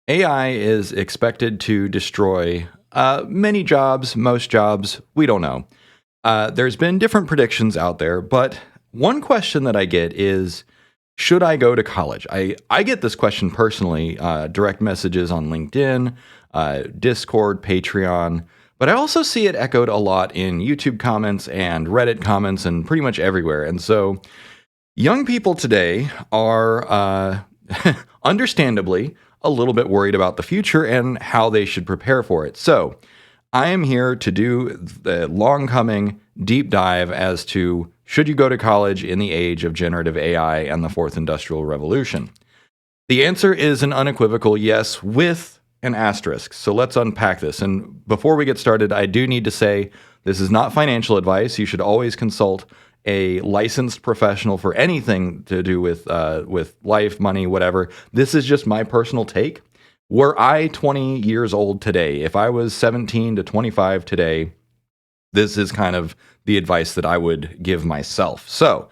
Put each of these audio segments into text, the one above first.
AI is expected to destroy many jobs, most jobs, we don't know. There's been different predictions out there, but one question that I get is, should I go to college? I get this question personally, direct messages on LinkedIn, Discord, Patreon, but I also see it echoed a lot in YouTube comments and Reddit comments and pretty much everywhere. And so young people today are understandably a little bit worried about the future and how they should prepare for it. So I am here to do the long coming deep dive as to should you go to college in the age of generative AI and the fourth industrial revolution? The answer is an unequivocal yes with an asterisk. So let's unpack this. And before we get started, I do need to say this is not financial advice. You should always consult a licensed professional for anything to do with life, money, whatever. This is just my personal take. Were I 20 years old today, if I was 17 to 25 today, this is kind of the advice that I would give myself. So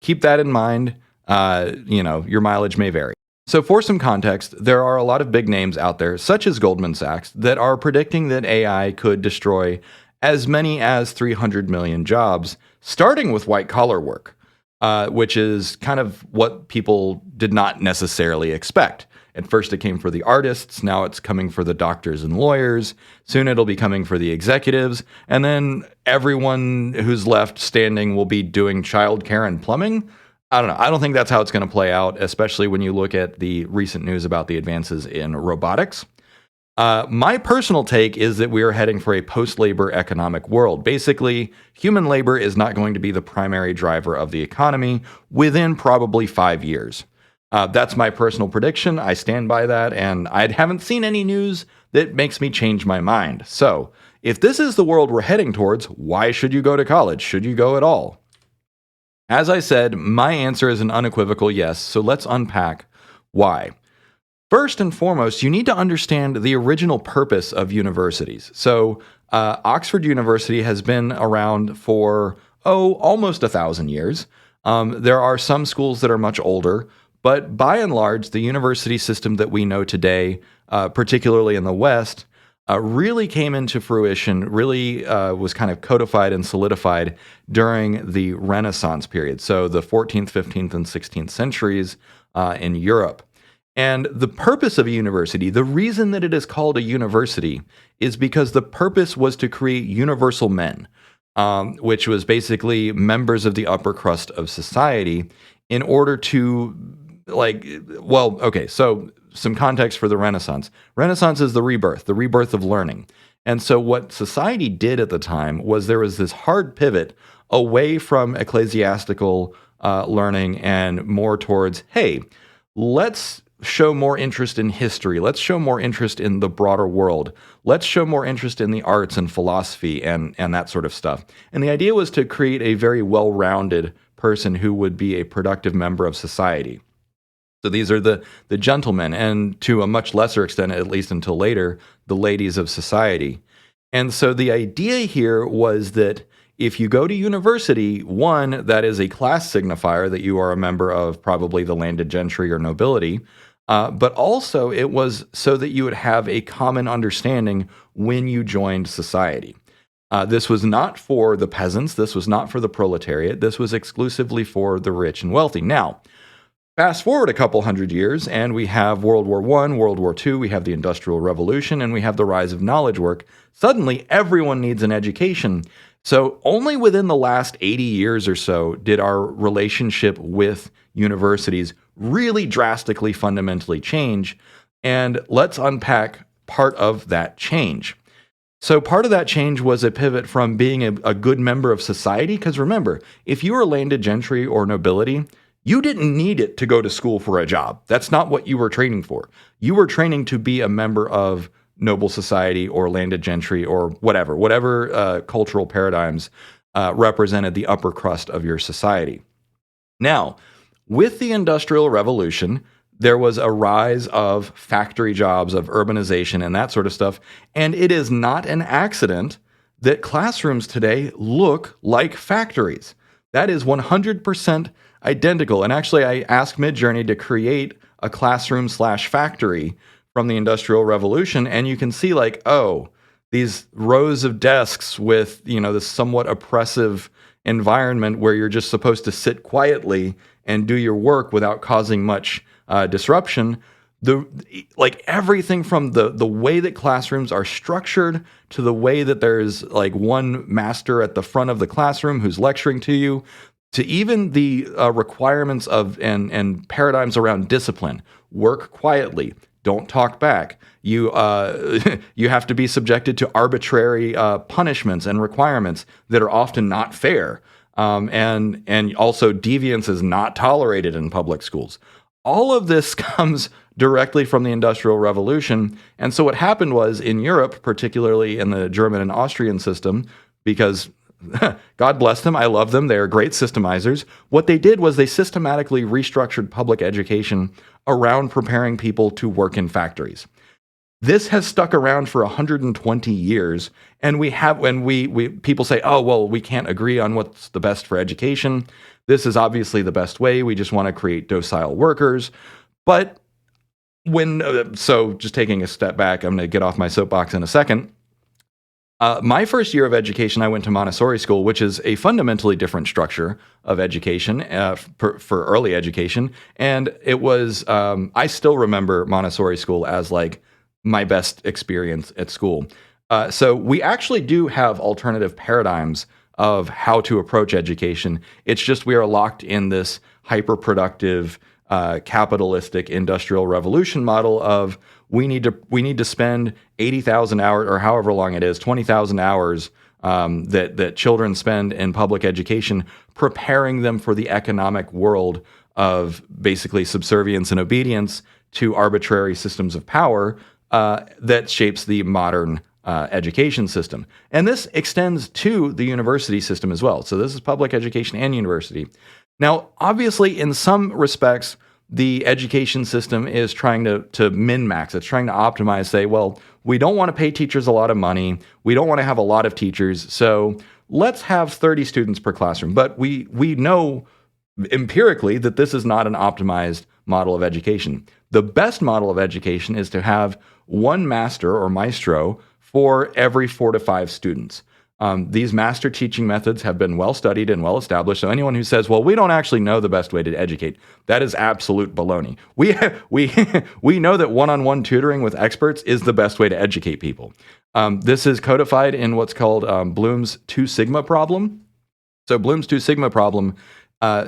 keep that in mind. Your mileage may vary. So for some context, there are a lot of big names out there, such as Goldman Sachs, that are predicting that AI could destroy as many as 300 million jobs, starting with white-collar work, which is kind of what people did not necessarily expect. At first it came for the artists, now it's coming for the doctors and lawyers, soon it'll be coming for the executives, and then everyone who's left standing will be doing childcare and plumbing. I don't know. I don't think that's how it's going to play out, especially when you look at the recent news about the advances in robotics. My personal take is that we are heading for a post-labor economic world. Basically, human labor is not going to be the primary driver of the economy within probably 5 years. That's my personal prediction. I stand by that, and I haven't seen any news that makes me change my mind. So, if this is the world we're heading towards, why should you go to college? Should you go at all? As I said, my answer is an unequivocal yes, so let's unpack why. First and foremost, you need to understand the original purpose of universities. So, Oxford University has been around for, almost 1,000 years. There are some schools that are much older, but by and large, the university system that we know today, particularly in the West, really came into fruition, really was kind of codified and solidified during the Renaissance period. So the 14th, 15th, and 16th centuries in Europe. And the purpose of a university, the reason that it is called a university, is because the purpose was to create universal men, which was basically members of the upper crust of society in order to so some context for the Renaissance. Renaissance is the rebirth of learning. And so what society did at the time was there was this hard pivot away from ecclesiastical learning and more towards, hey, let's show more interest in history. Let's show more interest in the broader world. Let's show more interest in the arts and philosophy and that sort of stuff. And the idea was to create a very well-rounded person who would be a productive member of society. So these are the gentlemen, and to a much lesser extent, at least until later, the ladies of society. And so the idea here was that if you go to university, one, that is a class signifier that you are a member of probably the landed gentry or nobility, but also it was so that you would have a common understanding when you joined society. This was not for the peasants. This was not for the proletariat. This was exclusively for the rich and wealthy. Now, fast forward a couple hundred years, and we have World War I, World War II, we have the Industrial Revolution, and we have the rise of knowledge work. Suddenly, everyone needs an education. So only within the last 80 years or so did our relationship with universities really drastically, fundamentally change. And let's unpack part of that change. So part of that change was a pivot from being a good member of society, because remember, if you were landed gentry or nobility, you didn't need it to go to school for a job. That's not what you were training for. You were training to be a member of noble society or landed gentry or whatever cultural paradigms represented the upper crust of your society. Now, with the Industrial Revolution, there was a rise of factory jobs, of urbanization and that sort of stuff. And it is not an accident that classrooms today look like factories. That is 100% identical. And actually, I asked Midjourney to create a classroom/factory from the Industrial Revolution, and you can see like, oh, these rows of desks with, this somewhat oppressive environment where you're just supposed to sit quietly and do your work without causing much disruption. Like everything from the way that classrooms are structured to the way that there's like one master at the front of the classroom who's lecturing to you, to even the requirements of and paradigms around discipline. Work quietly. Don't talk back. You you have to be subjected to arbitrary punishments and requirements that are often not fair. And also deviance is not tolerated in public schools. All of this comes directly from the Industrial Revolution. And so what happened was in Europe, particularly in the German and Austrian system, because God bless them, I love them, they are great systemizers. What they did was they systematically restructured public education around preparing people to work in factories. This has stuck around for 120 years, and when people say, "Oh, well, we can't agree on what's the best for education. This is obviously the best way. We just want to create docile workers." But so just taking a step back, I'm going to get off my soapbox in a second. My first year of education, I went to Montessori school, which is a fundamentally different structure of education for early education. And it was, I still remember Montessori school as like my best experience at school. So we actually do have alternative paradigms of how to approach education. It's just we are locked in this hyper-productive, capitalistic industrial revolution model of we need to spend 80,000 hours or however long it is, 20,000 hours that children spend in public education, preparing them for the economic world of basically subservience and obedience to arbitrary systems of power that shapes the modern education system. And this extends to the university system as well. So this is public education and university. Now, obviously, in some respects, the education system is trying to min-max. It's trying to optimize, say, well, we don't want to pay teachers a lot of money. We don't want to have a lot of teachers. So let's have 30 students per classroom. But we know empirically that this is not an optimized model of education. The best model of education is to have one master or maestro for every 4 to 5 students. These master teaching methods have been well studied and well established. So anyone who says, well, we don't actually know the best way to educate, that is absolute baloney. We know that one-on-one tutoring with experts is the best way to educate people. This is codified in what's called Bloom's 2 sigma problem. So Bloom's 2 sigma problem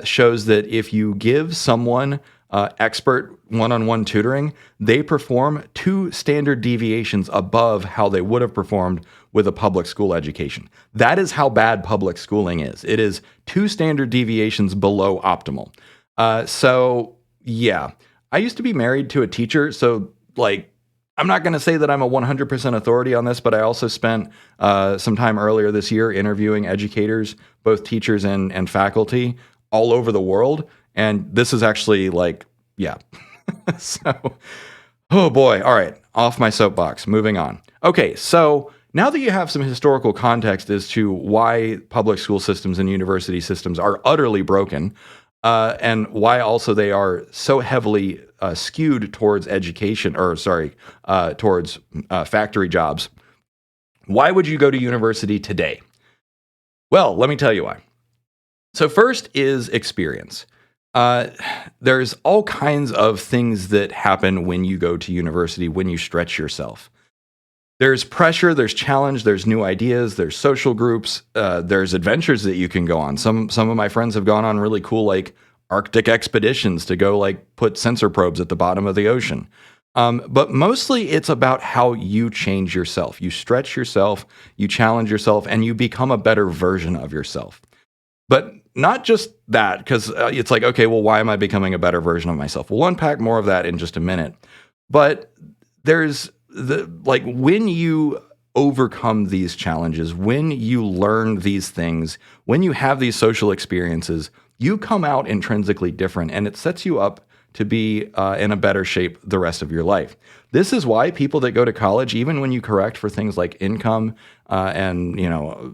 shows that if you give someone expert one-on-one tutoring, they perform 2 standard deviations above how they would have performed with a public school education. That is how bad public schooling is. It is 2 standard deviations below optimal. So yeah, I used to be married to a teacher. So like, I'm not going to say that I'm a 100% authority on this, but I also spent some time earlier this year interviewing educators, both teachers and faculty all over the world. And this is actually like, yeah. So, oh boy. All right. Off my soapbox. Moving on. Okay. So now that you have some historical context as to why public school systems and university systems are utterly broken, and why also they are so heavily skewed towards education, towards factory jobs, why would you go to university today? Well, let me tell you why. So first is experience. There's all kinds of things that happen when you go to university, when you stretch yourself. There's pressure, there's challenge, there's new ideas, there's social groups, there's adventures that you can go on. Some of my friends have gone on really cool, like Arctic expeditions to go like put sensor probes at the bottom of the ocean. But mostly it's about how you change yourself. You stretch yourself, you challenge yourself, and you become a better version of yourself. But not just that, because it's like, okay, well, why am I becoming a better version of myself? We'll unpack more of that in just a minute. But there's when you overcome these challenges, when you learn these things, when you have these social experiences, you come out intrinsically different, and it sets you up to be in a better shape the rest of your life. This is why people that go to college, even when you correct for things like income and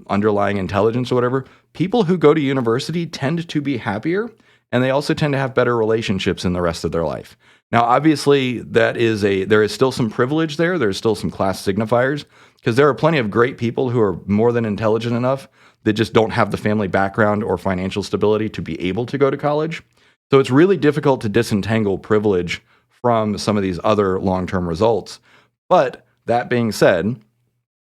underlying intelligence or whatever, people who go to university tend to be happier and they also tend to have better relationships in the rest of their life. Now, obviously, there is still some privilege there. There's still some class signifiers, because there are plenty of great people who are more than intelligent enough that just don't have the family background or financial stability to be able to go to college. So it's really difficult to disentangle privilege from some of these other long-term results. But that being said,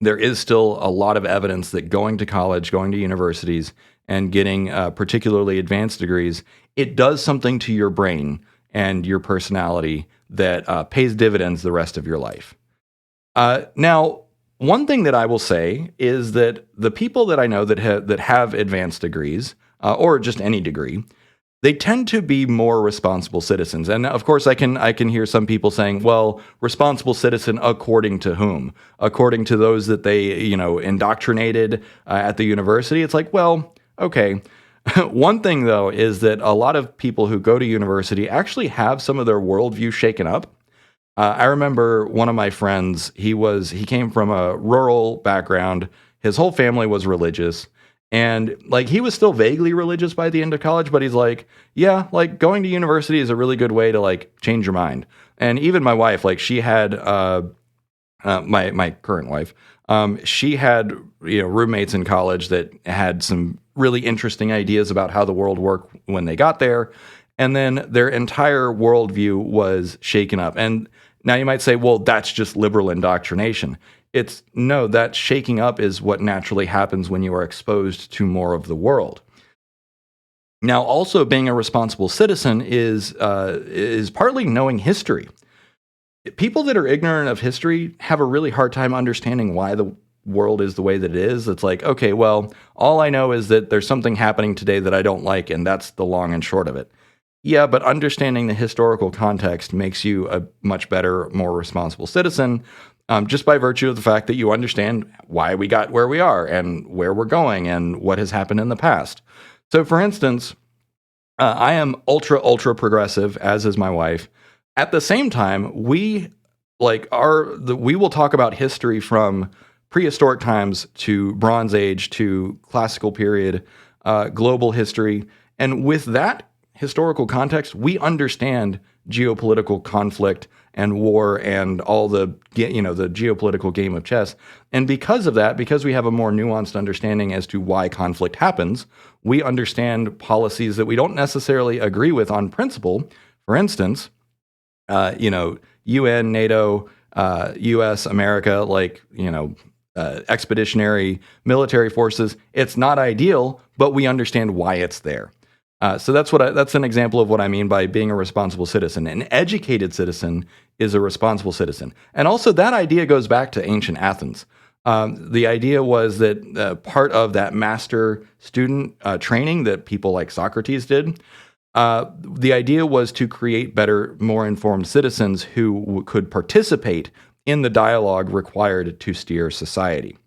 there is still a lot of evidence that going to college, going to universities, and getting particularly advanced degrees, it does something to your brain and your personality that pays dividends the rest of your life. Now, one thing that I will say is that the people that I know that have advanced degrees, or just any degree, they tend to be more responsible citizens. And of course, I can hear some people saying, well, responsible citizen according to whom? According to those that they, indoctrinated at the university? It's like, well, okay. One thing, though, is that a lot of people who go to university actually have some of their worldview shaken up. I remember one of my friends, he came from a rural background. His whole family was religious. And like he was still vaguely religious by the end of college, but he's like, yeah, like going to university is a really good way to like change your mind. And even my wife, like she had my current wife, she had roommates in college that had some really interesting ideas about how the world worked when they got there, and then their entire worldview was shaken up. And now you might say, well, that's just liberal indoctrination. No, that shaking up is what naturally happens when you are exposed to more of the world. Now, also being a responsible citizen is partly knowing history. People that are ignorant of history have a really hard time understanding why the world is the way that it is. It's like, okay, well, all I know is that there's something happening today that I don't like, and that's the long and short of it. Yeah, but understanding the historical context makes you a much better, more responsible citizen, just by virtue of the fact that you understand why we got where we are and where we're going and what has happened in the past. So, for instance, I am ultra progressive, as is my wife. At the same time, we will talk about history from prehistoric times to Bronze Age to classical period, global history, and with that historical context, we understand geopolitical conflict and war and all the geopolitical game of chess. And because of that, because we have a more nuanced understanding as to why conflict happens, we understand policies that we don't necessarily agree with on principle. For instance, UN, NATO, US, America, expeditionary military forces. It's not ideal, but we understand why it's there. So that's an example of what I mean by being a responsible citizen. An educated citizen is a responsible citizen. And also that idea goes back to ancient Athens. The idea was that part of that master-student training that people like Socrates did, the idea was to create better, more informed citizens who could participate in the dialogue required to steer society.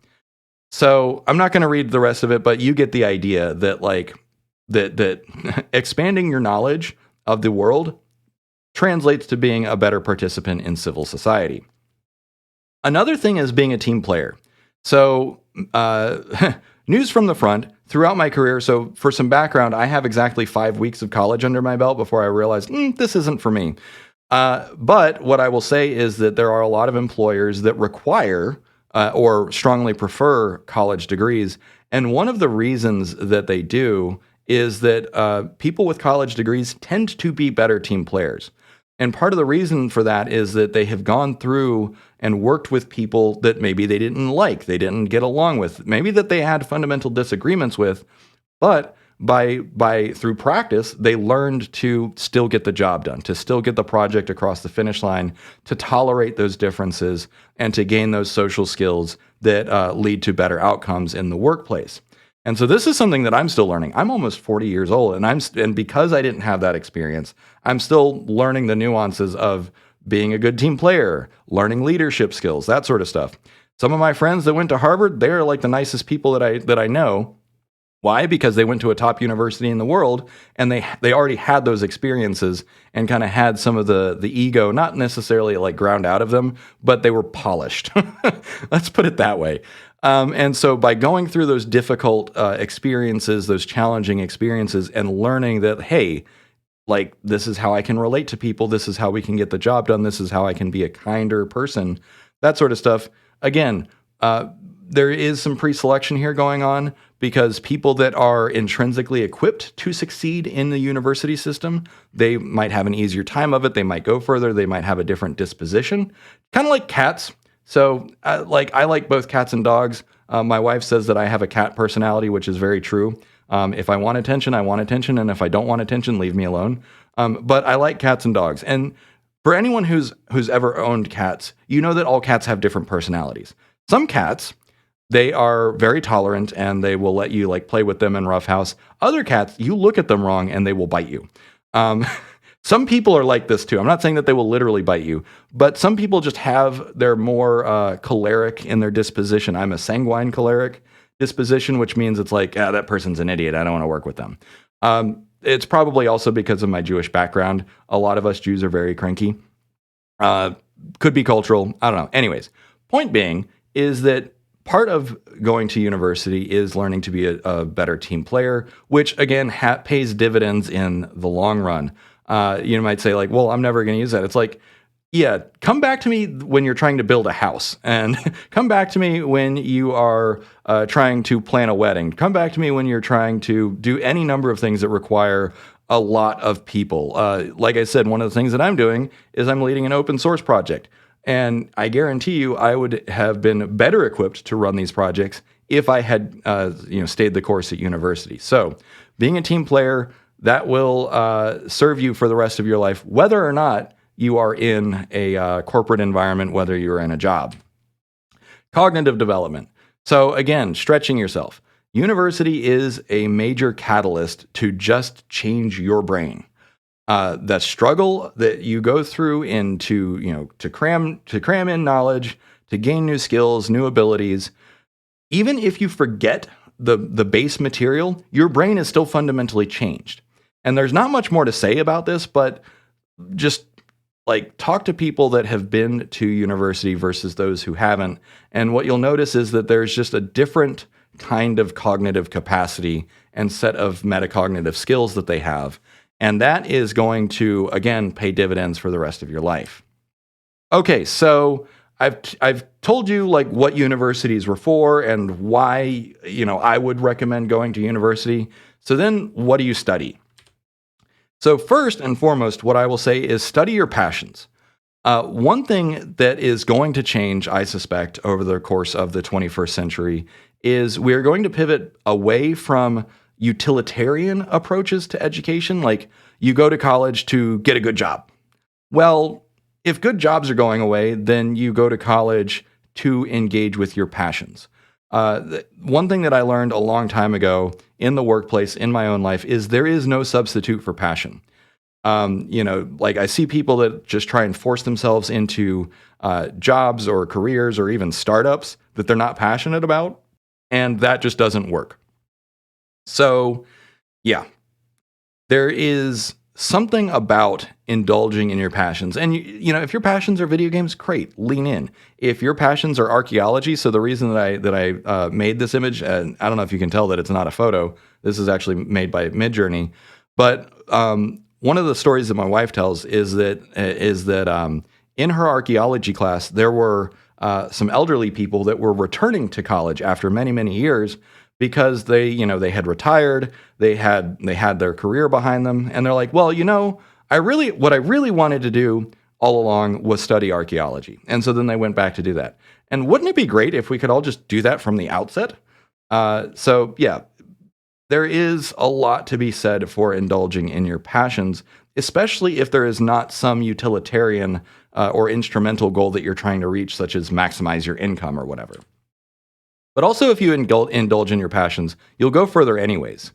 So I'm not going to read the rest of it, but you get the idea that that expanding your knowledge of the world translates to being a better participant in civil society. Another thing is being a team player. So, news from the front, throughout my career, so for some background, I have exactly 5 weeks of college under my belt before I realized, this isn't for me. But what I will say is that there are a lot of employers that require or strongly prefer college degrees. And one of the reasons that they do is that people with college degrees tend to be better team players. And part of the reason for that is that they have gone through and worked with people that maybe they didn't like, they didn't get along with, maybe that they had fundamental disagreements with, but through practice, they learned to still get the job done, to still get the project across the finish line, to tolerate those differences, and to gain those social skills that lead to better outcomes in the workplace. And so this is something that I'm still learning. I'm almost 40 years old, and because I didn't have that experience, I'm still learning the nuances of being a good team player, learning leadership skills, that sort of stuff. Some of my friends that went to Harvard, they're like the nicest people that I know. Why? Because they went to a top university in the world, and they already had those experiences and kind of had some of the ego, not necessarily like ground out of them, but they were polished. Let's put it that way. And so by going through those difficult experiences, those challenging experiences, and learning that, hey, like this is how I can relate to people, this is how we can get the job done, this is how I can be a kinder person, that sort of stuff. Again, there is some pre-selection here going on because people that are intrinsically equipped to succeed in the university system, they might have an easier time of it, they might go further, they might have a different disposition, kind of like cats. So, I like both cats and dogs. My wife says that I have a cat personality, which is very true. If I want attention, I want attention, and if I don't want attention, leave me alone. But I like cats and dogs. And for anyone who's ever owned cats, you know that all cats have different personalities. Some cats, they are very tolerant and they will let you like play with them and roughhouse. Other cats, you look at them wrong and they will bite you. Some people are like this too. I'm not saying that they will literally bite you, but some people just they're more choleric in their disposition. I'm a sanguine choleric disposition, which means it's like, that person's an idiot. I don't want to work with them. It's probably also because of my Jewish background. A lot of us Jews are very cranky. Could be cultural. I don't know. Anyways, point being is that part of going to university is learning to be a better team player, which again pays dividends in the long run. You might say like, well, I'm never going to use that. It's like, yeah, come back to me when you're trying to build a house, and come back to me when you are trying to plan a wedding. Come back to me when you're trying to do any number of things that require a lot of people. Like I said, one of the things that I'm doing is I'm leading an open source project. And I guarantee you, I would have been better equipped to run these projects if I had, stayed the course at university. So, being a team player, that will serve you for the rest of your life, whether or not you are in a corporate environment, whether you're in a job. Cognitive development. So again, stretching yourself. University is a major catalyst to just change your brain. The struggle that you go through to cram in knowledge, to gain new skills, new abilities, even if you forget the base material, your brain is still fundamentally changed. And there's not much more to say about this, but just like talk to people that have been to university versus those who haven't. And what you'll notice is that there's just a different kind of cognitive capacity and set of metacognitive skills that they have. And that is going to, again, pay dividends for the rest of your life. Okay, so I've told you like what universities were for and why, I would recommend going to university. So then what do you study? So first and foremost, what I will say is study your passions. One thing that is going to change, I suspect, over the course of the 21st century is we're going to pivot away from utilitarian approaches to education, like you go to college to get a good job. Well, if good jobs are going away, then you go to college to engage with your passions. One thing that I learned a long time ago in the workplace, in my own life, is there is no substitute for passion. Like I see people that just try and force themselves into jobs or careers or even startups that they're not passionate about, and that just doesn't work. So, yeah, there is something about indulging in your passions. And, if your passions are video games, great, lean in. If your passions are archaeology, so the reason that I made this image, and I don't know if you can tell that it's not a photo, this is actually made by Midjourney, but one of the stories that my wife tells is that in her archaeology class, there were some elderly people that were returning to college after many, many years because they had retired, they had their career behind them, and they're like, well, what I really wanted to do all along was study archaeology. And so then they went back to do that. And wouldn't it be great if we could all just do that from the outset? So yeah, there is a lot to be said for indulging in your passions, especially if there is not some utilitarian or instrumental goal that you're trying to reach, such as maximize your income or whatever. But also, if you indulge in your passions, you'll go further anyways.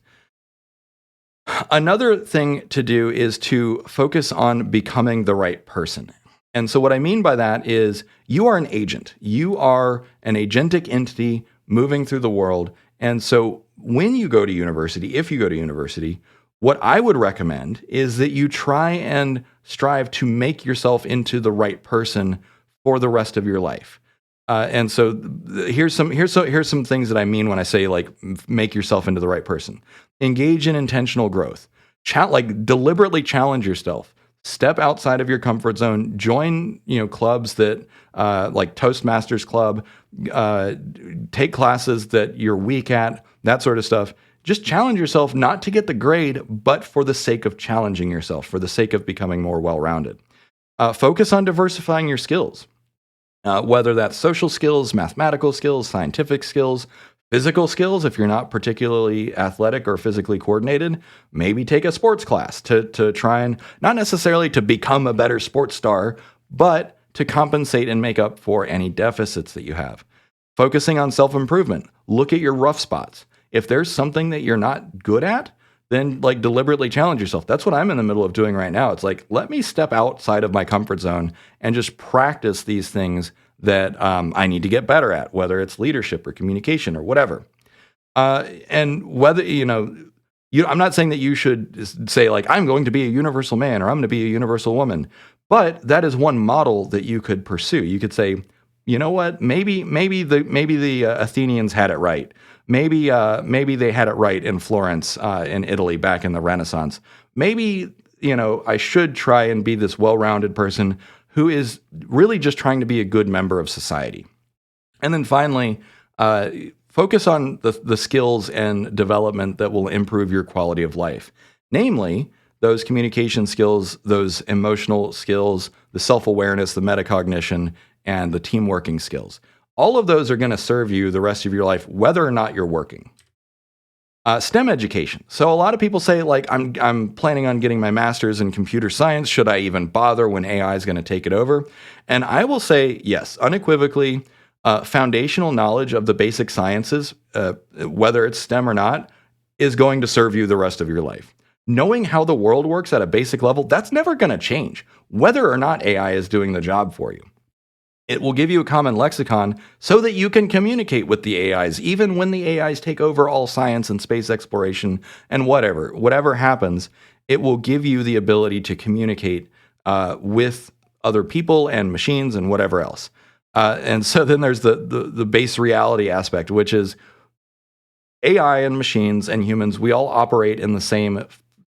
Another thing to do is to focus on becoming the right person. And so what I mean by that is you are an agent. You are an agentic entity moving through the world. And so when you go to university, if you go to university, what I would recommend is that you try and strive to make yourself into the right person for the rest of your life. And so here's some things that I mean when I say like make yourself into the right person. Engage in intentional growth. Like deliberately challenge yourself. Step outside of your comfort zone. Join clubs that like Toastmasters Club. Take classes that you're weak at. That sort of stuff. Just challenge yourself not to get the grade, but for the sake of challenging yourself, for the sake of becoming more well-rounded. Focus on diversifying your skills. Whether that's social skills, mathematical skills, scientific skills, physical skills. If you're not particularly athletic or physically coordinated, maybe take a sports class to try and not necessarily to become a better sports star, but to compensate and make up for any deficits that you have. Focusing on self-improvement. Look at your rough spots. If there's something that you're not good at, then like deliberately challenge yourself. That's what I'm in the middle of doing right now. It's like, let me step outside of my comfort zone and just practice these things that I need to get better at, whether it's leadership or communication or whatever. And whether, I'm not saying that you should say like, I'm going to be a universal man or I'm going to be a universal woman, but that is one model that you could pursue. You could say, you know what, maybe the Athenians had it right. Maybe they had it right in Florence, in Italy, back in the Renaissance. Maybe, I should try and be this well-rounded person who is really just trying to be a good member of society. And then finally, focus on the skills and development that will improve your quality of life. Namely, those communication skills, those emotional skills, the self-awareness, the metacognition, and the team working skills. All of those are going to serve you the rest of your life, whether or not you're working. STEM education. So a lot of people say, like, I'm planning on getting my master's in computer science. Should I even bother when AI is going to take it over? And I will say, yes, unequivocally, foundational knowledge of the basic sciences, whether it's STEM or not, is going to serve you the rest of your life. Knowing how the world works at a basic level, that's never going to change, whether or not AI is doing the job for you. It will give you a common lexicon so that you can communicate with the AIs, even when the AIs take over all science and space exploration and whatever happens, it will give you the ability to communicate with other people and machines and whatever else. And so then there's the base reality aspect, which is AI and machines and humans, we all operate in the same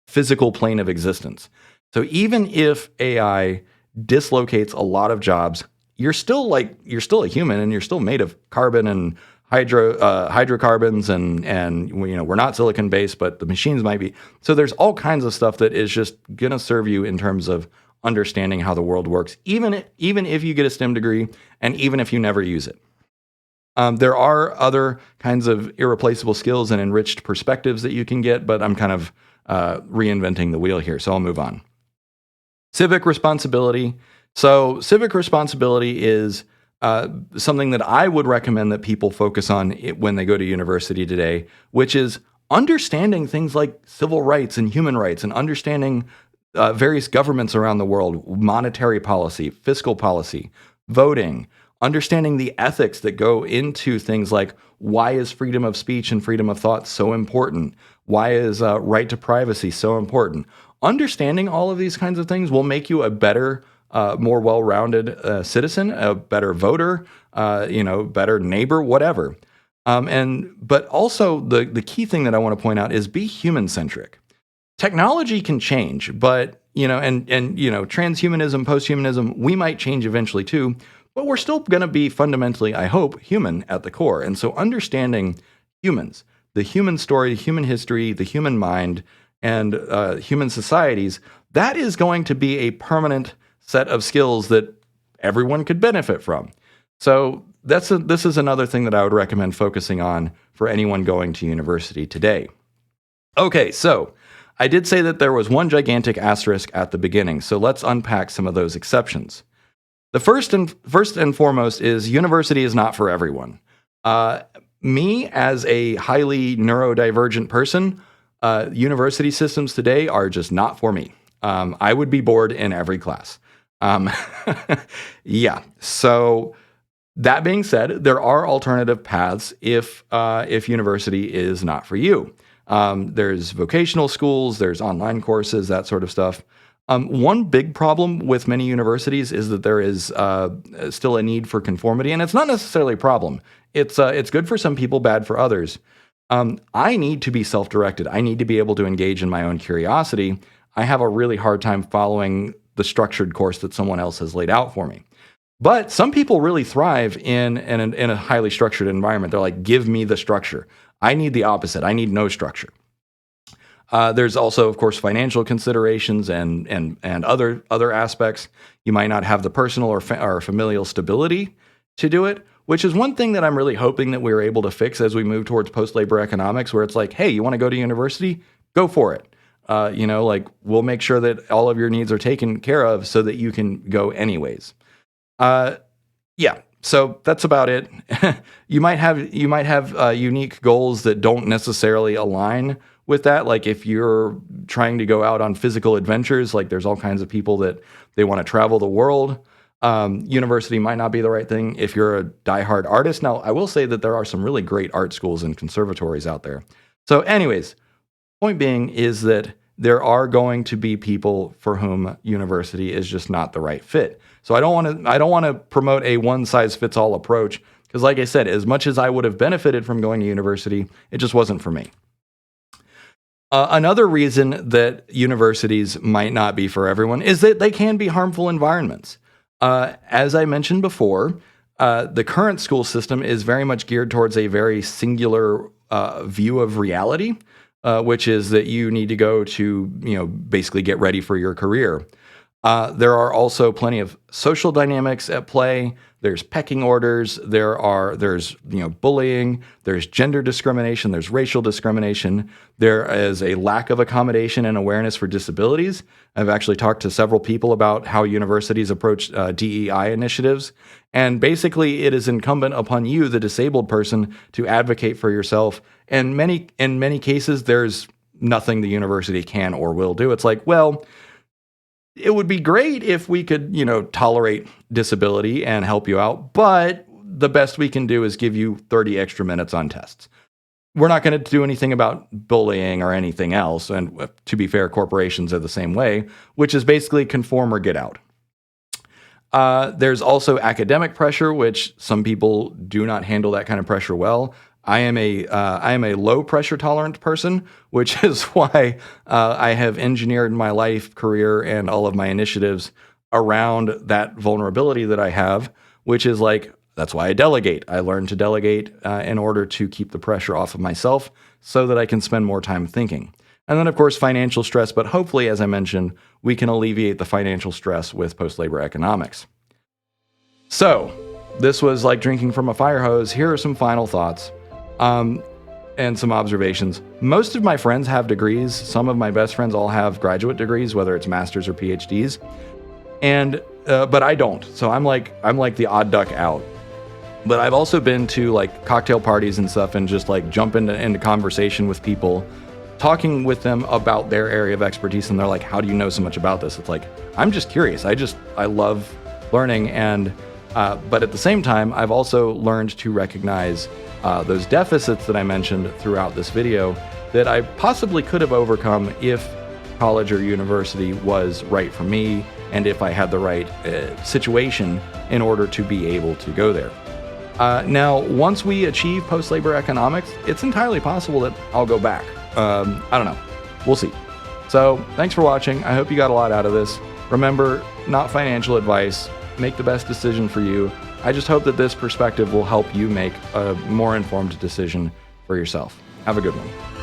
physical plane of existence. So even if AI dislocates a lot of jobs, you're still a human and you're still made of carbon and hydrocarbons and we're not silicon based, but the machines might be. So there's all kinds of stuff that is just going to serve you in terms of understanding how the world works, even if you get a STEM degree and even if you never use it. There are other kinds of irreplaceable skills and enriched perspectives that you can get, but I'm kind of reinventing the wheel here, so I'll move on. Civic responsibility. So civic responsibility is something that I would recommend that people focus on when they go to university today, which is understanding things like civil rights and human rights and understanding various governments around the world, monetary policy, fiscal policy, voting, understanding the ethics that go into things like why is freedom of speech and freedom of thought so important? Why is right to privacy so important? Understanding all of these kinds of things will make you a better more well-rounded citizen, a better voter, better neighbor, whatever. But also the key thing that I want to point out is be human-centric. Technology can change, but transhumanism, posthumanism, we might change eventually too. But we're still going to be fundamentally, I hope, human at the core. And so understanding humans, the human story, human history, the human mind, and human societies, that is going to be a permanent set of skills that everyone could benefit from. So this is another thing that I would recommend focusing on for anyone going to university today. Okay, so I did say that there was one gigantic asterisk at the beginning, so let's unpack some of those exceptions. The first and foremost is university is not for everyone. Me, as a highly neurodivergent person, university systems today are just not for me. I would be bored in every class. Yeah. So that being said, there are alternative paths if university is not for you. There's vocational schools, there's online courses, that sort of stuff. One big problem with many universities is that there is still a need for conformity, and it's not necessarily a problem. It's good for some people, bad for others. I need to be self-directed. I need to be able to engage in my own curiosity. I have a really hard time following the structured course that someone else has laid out for me. But some people really thrive in a highly structured environment. They're like, give me the structure. I need the opposite. I need no structure. There's also, of course, financial considerations and other aspects. You might not have the personal or familial stability to do it, which is one thing that I'm really hoping that we're able to fix as we move towards post-labor economics, where it's like, hey, you want to go to university? Go for it. We'll make sure that all of your needs are taken care of so that you can go anyways. So that's about it. You might have unique goals that don't necessarily align with that. Like if you're trying to go out on physical adventures, like there's all kinds of people that they want to travel the world. University might not be the right thing if you're a diehard artist. Now, I will say that there are some really great art schools and conservatories out there. So anyways, point being is that there are going to be people for whom university is just not the right fit. So I don't want to promote a one-size-fits-all approach because, like I said, as much as I would have benefited from going to university, it just wasn't for me. Another reason that universities might not be for everyone is that they can be harmful environments. As I mentioned before, the current school system is very much geared towards a very singular view of reality, which is that you need to go to, basically get ready for your career. There are also plenty of social dynamics at play. There's pecking orders. There's bullying. There's gender discrimination. There's racial discrimination. There is a lack of accommodation and awareness for disabilities. I've actually talked to several people about how universities approach DEI initiatives. And basically, it is incumbent upon you, the disabled person, to advocate for yourself. And in many cases, there's nothing the university can or will do. It's like, well, it would be great if we could, tolerate disability and help you out, but the best we can do is give you 30 extra minutes on tests. We're not going to do anything about bullying or anything else. And to be fair, corporations are the same way, which is basically conform or get out. There's also academic pressure, which some people do not handle that kind of pressure well. I am a low pressure tolerant person, which is why I have engineered my life, career, and all of my initiatives around that vulnerability that I have, which is like, that's why I delegate. I learned to delegate in order to keep the pressure off of myself so that I can spend more time thinking. And then, of course, financial stress. But hopefully, as I mentioned, we can alleviate the financial stress with post-labor economics. So this was like drinking from a fire hose. Here are some final thoughts. And some observations. Most of my friends have degrees. Some of my best friends all have graduate degrees, whether it's masters or PhDs. And but I don't. So I'm like the odd duck out. But I've also been to like cocktail parties and stuff and just like jump into conversation with people, talking with them about their area of expertise, and they're like, how do you know so much about this? It's like, I'm just curious. I love learning. And but at the same time, I've also learned to recognize those deficits that I mentioned throughout this video that I possibly could have overcome if college or university was right for me and if I had the right situation in order to be able to go there. Now, once we achieve post-labor economics, it's entirely possible that I'll go back. I don't know. We'll see. So thanks for watching. I hope you got a lot out of this. Remember, not financial advice. Make the best decision for you. I just hope that this perspective will help you make a more informed decision for yourself. Have a good one.